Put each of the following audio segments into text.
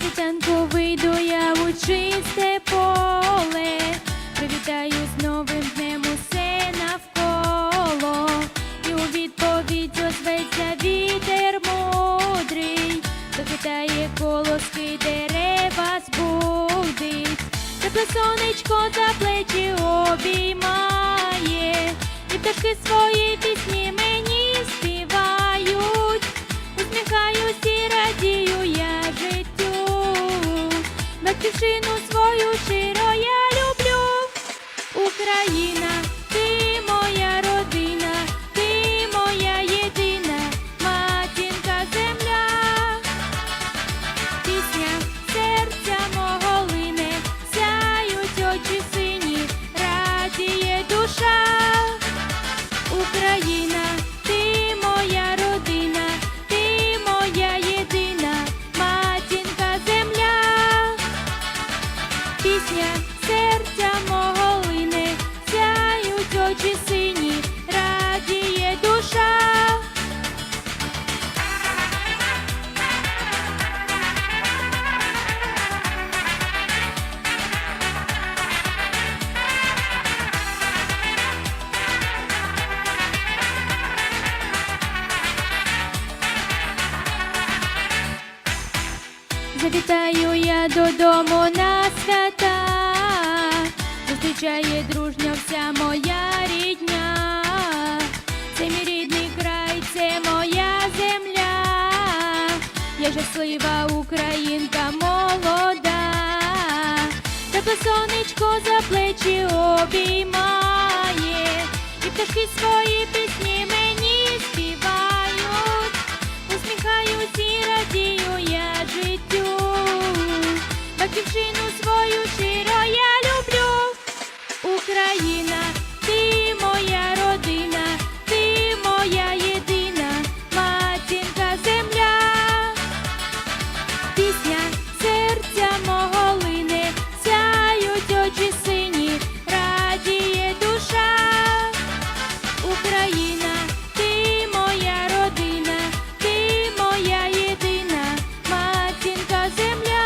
світанку вийду я у чисте поле, привітаю з новим днем усе навколо, і у відповідь озветься вітер мудрий, дохитає колоски, дерева збудить, тепле сонечко за плечі обіймає, і пташки свої пісні мені співають, усміхаюсь і радію я життю, батьківщину свою щиро я люблю. Україна, ти моя родина, ти моя єдина матінка земля, пісня серця мого лине, сяють очі сині, радіє душа. Україна, ти моя родина, ти моя єдина матінка земля, пісня серця мого лине, сяють очі сині, радіє душа. Завітаю я додому на свята, зустрічає дружньо вся моя рідня. Це мій рідний край, це моя земля, я щаслива українка молода, тепле сонечко за плечі обіймає, і пташки свої пісні мені співають, усміхаюсь і радію я життю, батьківщину свою щиро я люблю. Україна, ти моя родина, ти моя єдина матінка земля, пісня серця мого лине, сяють очі сині, радіє душа. Україна, ти моя родина, ти моя єдина матінка земля,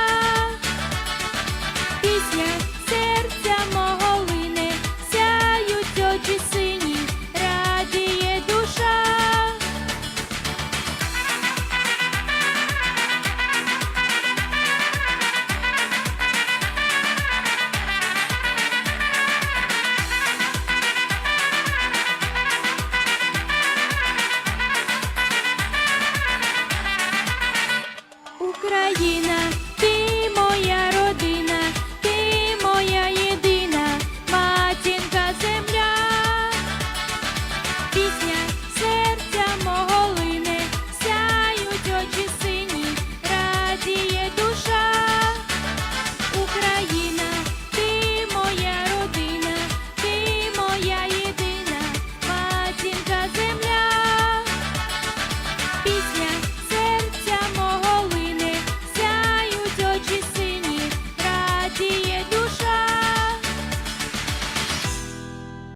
пісня серця мого лине, сяють очі сині, радіє душа. Україна,